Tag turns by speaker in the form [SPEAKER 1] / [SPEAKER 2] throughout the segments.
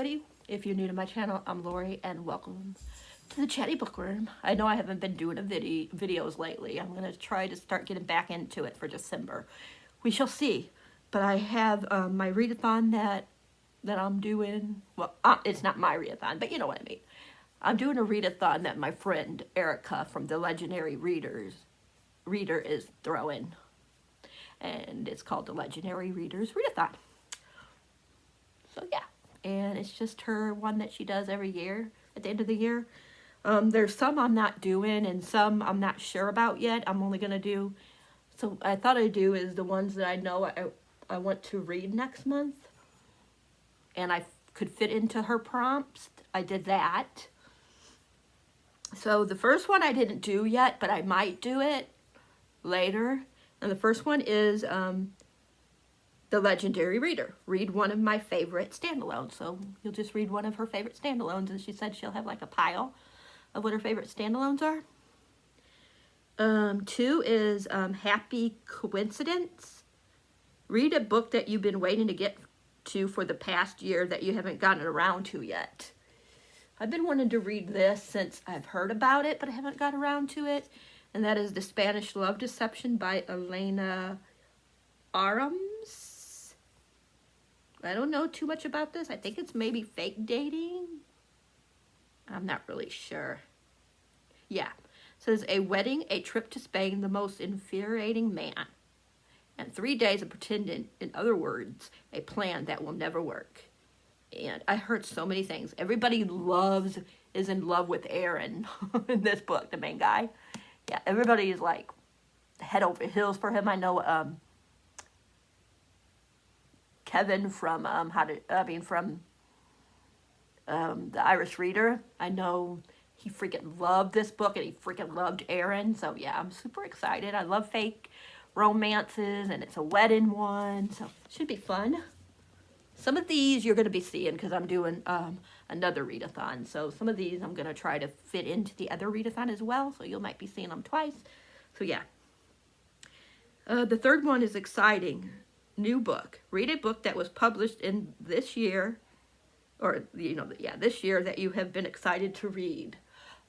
[SPEAKER 1] everybody. If you're new to my channel, I'm Lori, and welcome to the Chatty Bookworm. I know I haven't been doing videos lately. I'm going to try to start getting back into it for December. We shall see. But I have my readathon that I'm doing. Well, it's not my readathon, but you know what I mean. I'm doing a readathon that my friend Erica from the Legendary Reader is throwing. And it's called the Legendary Readers Readathon. So yeah, and it's just her one that she does every year at the end of the year. There's some I'm not doing and some I'm not sure about yet. I'm only going to do, so I thought I'd do is the ones that I know I want to read next month. And I could fit into her prompts. I did that. So the first one I didn't do yet, but I might do it later. And the first one is The Legendary Reader. Read one of my favorite standalones. So you'll just read one of her favorite standalones, and she said she'll have like a pile of what her favorite standalones are. 2 is Happy Coincidence. Read a book that you've been waiting to get to for the past year that you haven't gotten around to yet. I've been wanting to read this since I've heard about it, but I haven't got around to it. And that is The Spanish Love Deception by Elena Arums. I don't know too much about this. I think it's maybe fake dating. I'm not really sure. Yeah. It says, a wedding, a trip to Spain, the most infuriating man. And 3 days of pretending, in other words, a plan that will never work. And I heard so many things. Everybody is in love with Aaron in this book, the main guy. Yeah, everybody is like head over heels for him. I know Kevin from the Irish Reader. I know he freaking loved this book and he freaking loved Aaron. So yeah, I'm super excited. I love fake romances and it's a wedding one. So it should be fun. Some of these you're going to be seeing because I'm doing another readathon. So some of these I'm going to try to fit into the other readathon as well. So you might be seeing them twice. So yeah. The third one is exciting. New book. Read a book that was published in this year. Or, this year that you have been excited to read.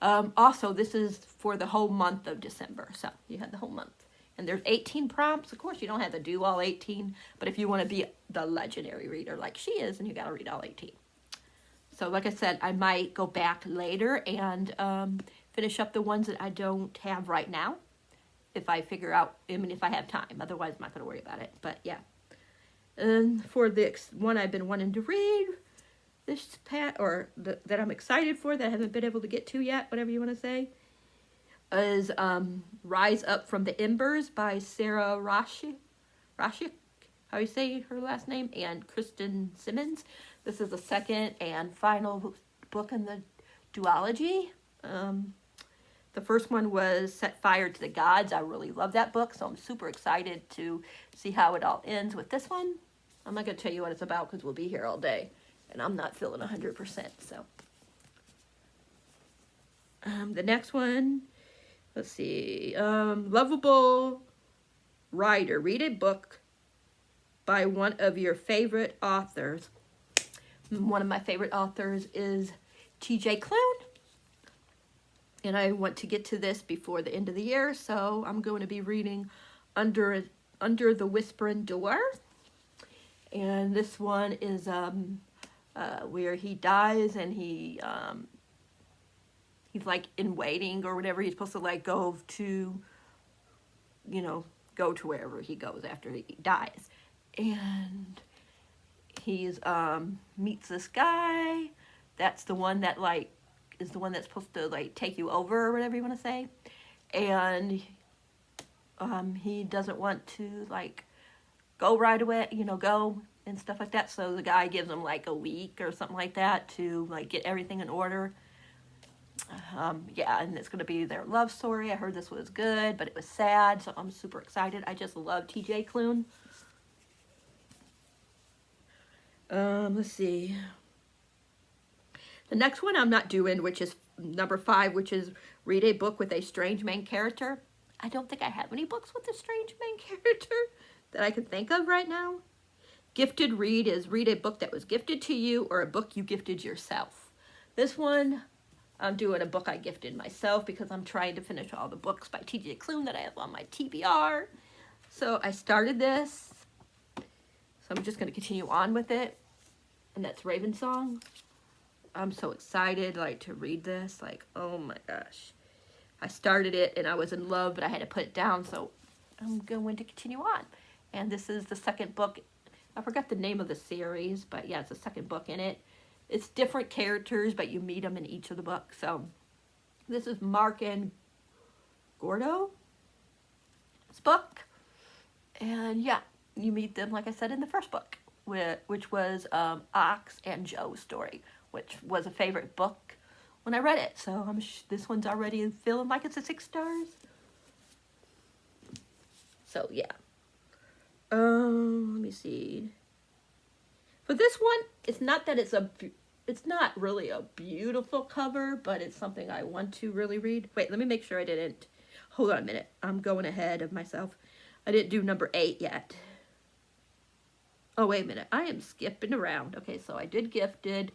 [SPEAKER 1] Also, this is for the whole month of December. So you have the whole month. And there's 18 prompts. Of course, you don't have to do all 18. But if you want to be the legendary reader like she is, then you got to read all 18. So like I said, I might go back later and finish up the ones that I don't have right now. If I figure out, if I have time. Otherwise, I'm not going to worry about it. But yeah. And for the one I've been wanting to read, that I'm excited for, that I haven't been able to get to yet, whatever you want to say, is Rise Up from the Embers by Sarah Rashik, how you say her last name, and Kristen Simmons. This is the second and final book in the duology. The first one was Set Fire to the Gods. I really love that book, so I'm super excited to see how it all ends with this one. I'm not going to tell you what it's about because we'll be here all day, and I'm not feeling 100%. So the next one, let's see, Lovable Writer. Read a book by one of your favorite authors. One of my favorite authors is TJ Klune. And I want to get to this before the end of the year, so I'm going to be reading Under the Whispering Door. And this one is where he dies and he's like in waiting or whatever. He's supposed to like go to wherever he goes after he dies. And he's meets this guy. That's the one that like is the one that's supposed to like take you over or whatever you want to say. And he doesn't want to like go right away, go and stuff like that. So the guy gives him like a week or something like that to like get everything in order. Yeah, and it's going to be their love story. I heard this was good, but it was sad, so I'm super excited. I just love TJ Klune. Let's see. The next one I'm not doing, which is number 5, which is Read a Book with a Strange Main Character. I don't think I have any books with a strange main character that I can think of right now. Gifted read is read a book that was gifted to you or a book you gifted yourself. This one, I'm doing a book I gifted myself because I'm trying to finish all the books by T.J. Klune that I have on my TBR. So I started this. So I'm just going to continue on with it. And that's Ravensong. I'm so excited, like, to read this. Like, oh my gosh. I started it and I was in love, but I had to put it down. So I'm going to continue on. And this is the second book. I forgot the name of the series, but yeah, it's the second book in it. It's different characters, but you meet them in each of the books. So this is Mark and Gordo's book. And yeah, you meet them, like I said, in the first book, which was Ox and Joe's story, which was a favorite book when I read it. So this one's already feeling like it's a 6 stars. So yeah. Let me see. For this one, it's not that it's not really a beautiful cover, but it's something I want to really read. Wait, let me make sure I didn't. Hold on a minute. I'm going ahead of myself. I didn't do number 8 yet. Oh, wait a minute. I am skipping around. Okay, so I did Gifted.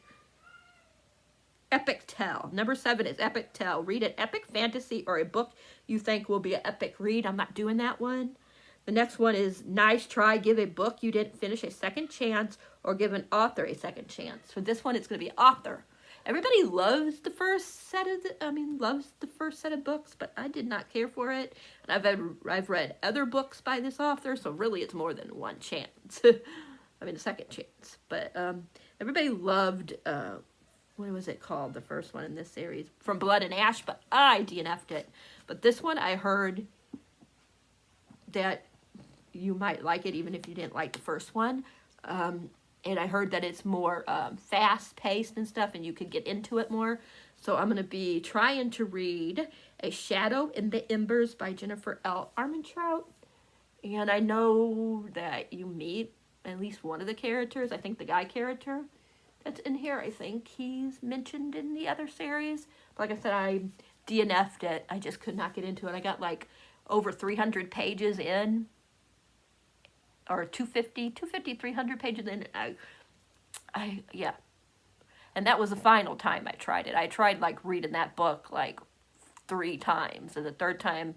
[SPEAKER 1] Epic Tale. Number 7 is Epic Tale. Read an epic fantasy or a book you think will be an epic read. I'm not doing that one. The next one is Nice Try. Give a book you didn't finish a second chance or give an author a second chance. For this one, it's going to be author. Everybody loves the first set of books, but I did not care for it. And I've read other books by this author, so really it's more than one chance. I mean, a second chance. But everybody loved, what was it called, the first one in this series? From Blood and Ash, but I DNF'd it. But this one, I heard that you might like it even if you didn't like the first one. And I heard that it's more fast-paced and stuff, and you could get into it more. So I'm going to be trying to read A Shadow in the Embers by Jennifer L. Armentrout. And I know that you meet at least one of the characters. I think the guy character that's in here, I think he's mentioned in the other series. But like I said, I DNF'd it. I just could not get into it. I got like over 300 pages in. Or 250, 300 pages in. Yeah. And that was the final time I tried it. I tried, like, reading that book, like, 3 times. And the third time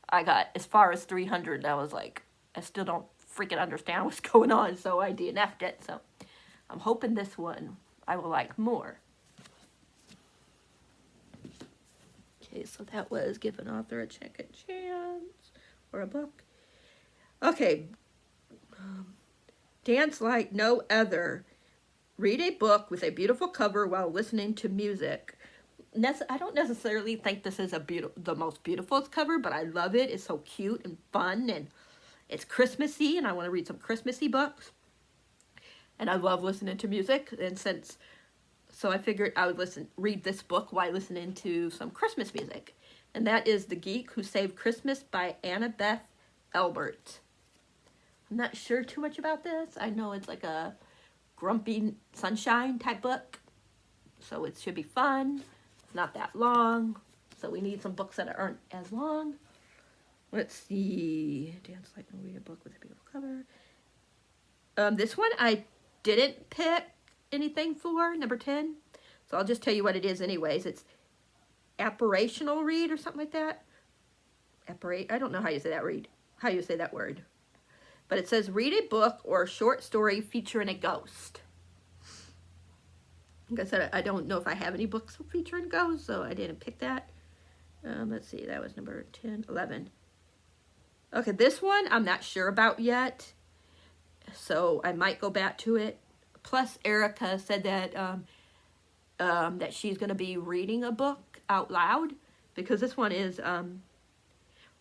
[SPEAKER 1] I got as far as 300, and I was like, I still don't freaking understand what's going on, so I DNF'd it. So I'm hoping this one I will like more. Okay, so that was Give an Author a Second Chance, or a book. Okay. Dance Like No Other. Read a book with a beautiful cover while listening to music. I don't necessarily think this is the most beautiful cover, but I love it. It's so cute and fun, and it's Christmassy, and I want to read some Christmassy books. And I love listening to music, and so I figured I would read this book while listening to some Christmas music. And that is The Geek Who Saved Christmas by Annabeth Albert. I'm not sure too much about this. I know it's like a grumpy sunshine type book. So it should be fun. It's not that long. So we need some books that aren't as long. Let's see. Dance Like No Read a book with a beautiful cover. This one I didn't pick anything for, number 10. So I'll just tell you what it is anyways. It's apparitional read or something like that. I don't know how you say that word. But it says, read a book or a short story featuring a ghost. Like I said, I don't know if I have any books featuring ghosts, so I didn't pick that. Let's see, that was number 10, 11. Okay, this one I'm not sure about yet, so I might go back to it. Plus, Erica said that that she's going to be reading a book out loud, because this one is...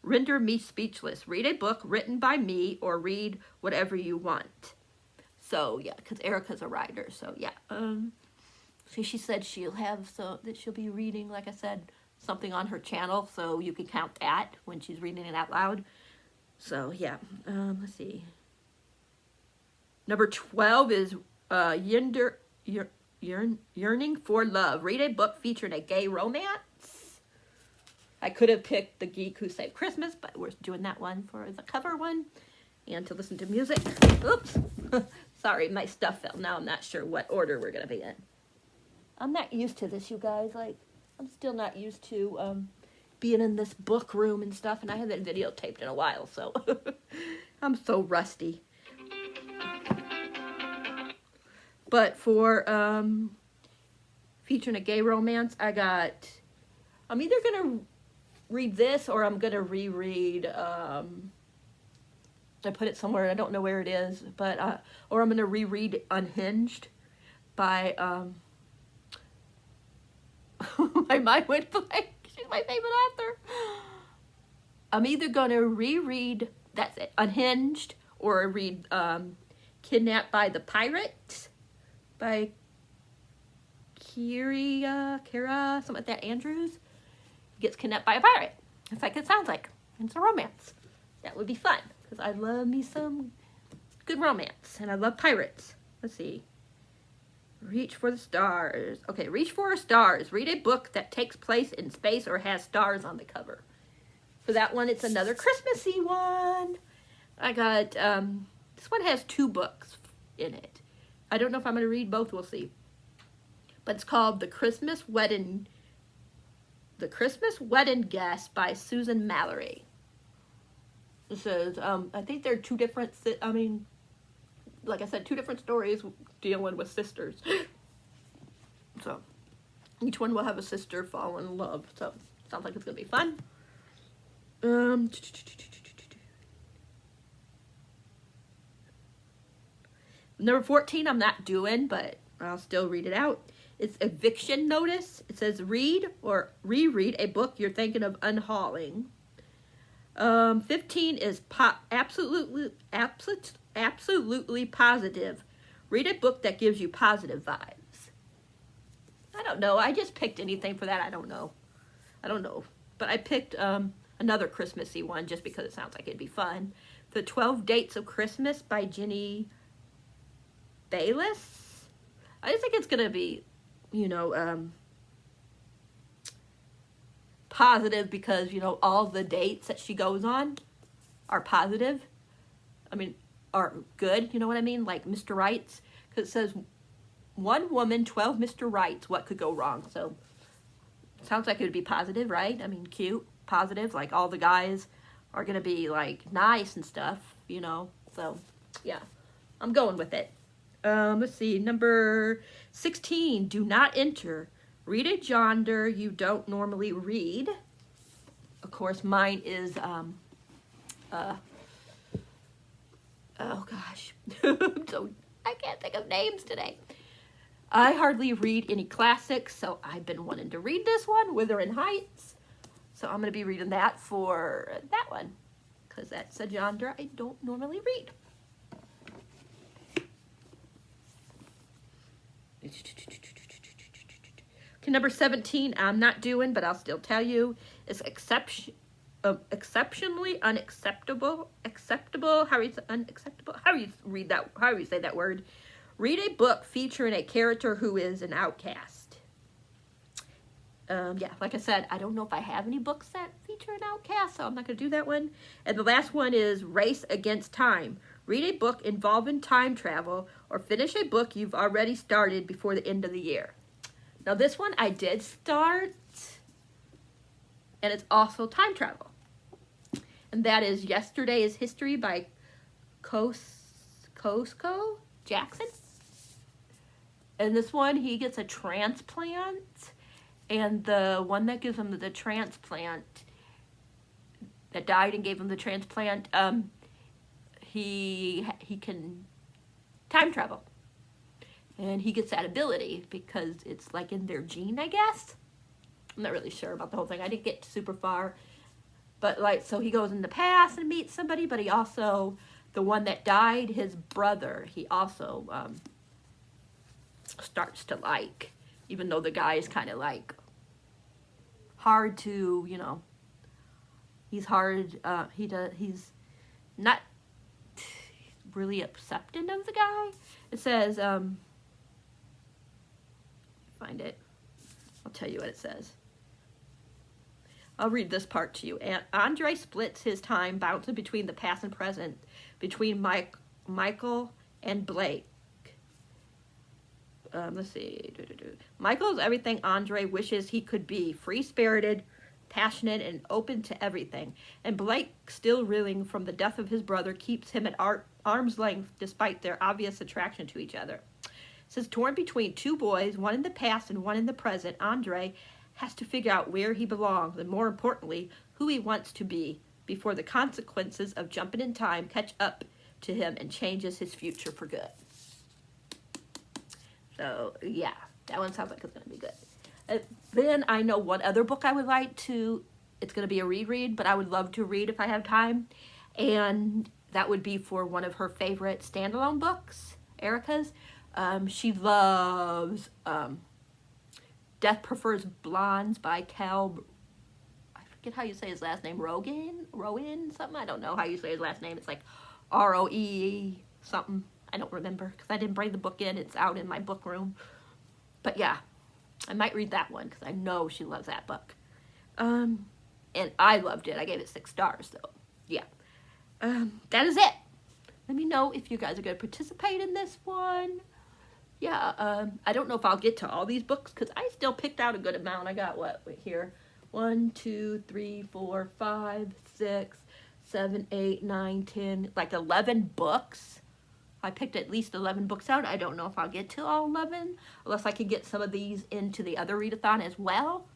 [SPEAKER 1] Render Me Speechless. Read a book written by me or read whatever you want. So, yeah, because Erica's a writer. So, yeah. So she said that she'll be reading, like I said, something on her channel. So you can count that when she's reading it out loud. So, yeah. Let's see. Number 12 is Yearning for Love. Read a book featuring a gay romance. I could have picked The Geek Who Saved Christmas, but we're doing that one for the cover one. And to listen to music. Oops. Sorry, my stuff fell. Now I'm not sure what order we're going to be in. I'm not used to this, you guys. Like, I'm still not used to being in this book room and stuff, and I haven't videotaped in a while, so I'm so rusty. But for featuring a gay romance, I'm either going to read this or I'm going to reread, I put it somewhere, I don't know where it is, but, or I'm going to reread Unhinged by, my mind went blank. She's my favorite author. I'm either going to reread, that's it, Unhinged, or read Kidnapped by the Pirate by Kara, something like that, Andrews. Gets kidnapped by a pirate. It's like it sounds like. It's a romance. That would be fun, because I love me some good romance, and I love pirates. Let's see. Reach for the stars. Okay, reach for stars. Read a book that takes place in space or has stars on the cover. For that one, it's another Christmassy one. I got, this one has 2 books in it. I don't know if I'm going to read both, we'll see. But it's called The Christmas Wedding Guest by Susan Mallory. It says, I think they're 2 different, like I said, 2 different stories dealing with sisters. So, each one will have a sister fall in love. So, sounds like it's going to be fun. Number 14, I'm not doing, but I'll still read it out. It's Eviction Notice. It says, read or reread a book you're thinking of unhauling. 15 is absolutely positive. Read a book that gives you positive vibes. I don't know. I just picked anything for that. I don't know. But I picked another Christmassy one just because it sounds like it'd be fun. The 12 Dates of Christmas by Jenny Bayless. I just think it's going to be, positive because, all the dates that she goes on are positive. Are good, you know what I mean? Like Mr. Right's, because it says, 1 woman, 12 Mr. Rights, what could go wrong? So, sounds like it would be positive, right? Cute, positive, like all the guys are going to be, like, nice and stuff, So, yeah, I'm going with it. Let's see, number 16, Do Not Enter. Read a genre you don't normally read. Of course, mine is, oh gosh, so I can't think of names today. I hardly read any classics, so I've been wanting to read this one, Wuthering Heights. So I'm going to be reading that for that one, because that's a genre I don't normally read. Okay, number 17, I'm not doing, but I'll still tell you, is exceptionally unacceptable. How do you read that? How do you say that word? Read a book featuring a character who is an outcast. Yeah, like I said, I don't know if I have any books that feature an outcast, so I'm not going to do that one. And the last one is Race Against Time. Read a book involving time travel or finish a book you've already started before the end of the year. Now this one I did start, and it's also time travel. And that is Yesterday is History by Cosco Jackson. And this one, he gets a transplant, and the one that gives him the transplant, that died and gave him the transplant, he can time travel. And he gets that ability because it's like in their gene, I guess. I'm not really sure about the whole thing. I didn't get super far. But like, so he goes in the past and meets somebody, but he also, the one that died, his brother, he also starts to like, even though the guy is kind of like hard to, he's hard, he's not really accepting of the guy. It says, find it. I'll tell you what it says. I'll read this part to you. Andre splits his time bouncing between the past and present, between Michael and Blake. let's see. Michael is everything Andre wishes he could be. Free-spirited, passionate, and open to everything. And Blake, still reeling from the death of his brother, keeps him at arm's length despite their obvious attraction to each other. Since torn between two boys, one in the past and one in the present, Andre has to figure out where he belongs and, more importantly, who he wants to be before the consequences of jumping in time catch up to him and changes his future for good. So, yeah, that one sounds like it's going to be good. Then I know one other book I would like to, it's going to be a reread, but I would love to read if I have time. And that would be for one of her favorite standalone books, Erica's. She loves Death Prefers Blondes by Cal, I forget how you say his last name, Rowan, something? I don't know how you say his last name. It's like R-O-E something. I don't remember because I didn't bring the book in. It's out in my book room. But yeah, I might read that one because I know she loves that book. And I loved it. I gave it 6 stars, so yeah. That is it. Let me know if you guys are going to participate in this one. Yeah, I don't know if I'll get to all these books because I still picked out a good amount. I got what here? 1, 2, 3, 4, 5, 6, 7, 8, 9, 10, like 11 books. I picked at least 11 books out. I don't know if I'll get to all 11, unless I can get some of these into the other readathon as well,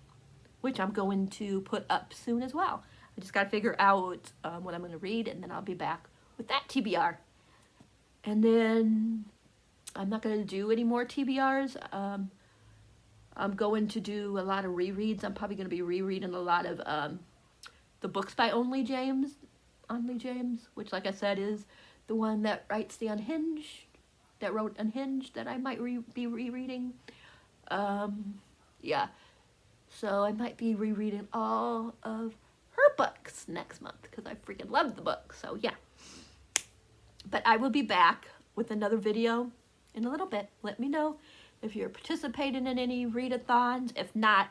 [SPEAKER 1] which I'm going to put up soon as well. I just got to figure out what I'm going to read, and then I'll be back with that TBR. And then I'm not going to do any more TBRs. I'm going to do a lot of rereads. I'm probably going to be rereading a lot of the books by Only James, which, like I said, is the one that writes the Unhinged, that wrote Unhinged, that I might be rereading. Yeah, so I might be rereading all of her books next month because I freaking love the book. So yeah, but I will be back with another video in a little bit. Let me know if you're participating in any readathons. If not,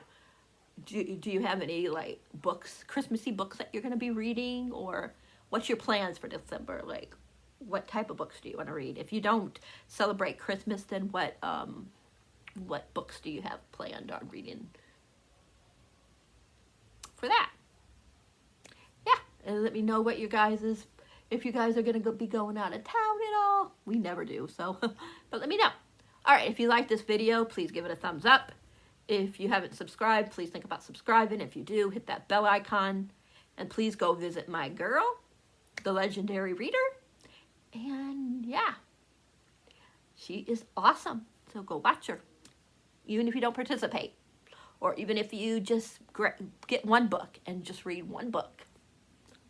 [SPEAKER 1] do you have any like books, Christmassy books that you're going to be reading, or what's your plans for December? Like, what type of books do you want to read? If you don't celebrate Christmas, then what books do you have planned on reading for that? Yeah, and let me know what you guys is, if you guys are going to be going out of town at all. We never do, so, but let me know. All right, if you like this video, please give it a thumbs up. If you haven't subscribed, please think about subscribing. If you do, hit that bell icon. And please go visit my girl, the legendary reader. And yeah, she is awesome. So go watch her, even if you don't participate. Or even if you just get one book and just read one book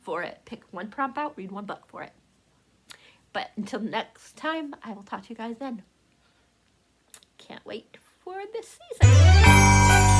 [SPEAKER 1] for it. Pick one prompt out, read one book for it. But until next time, I will talk to you guys then. Can't wait for this season.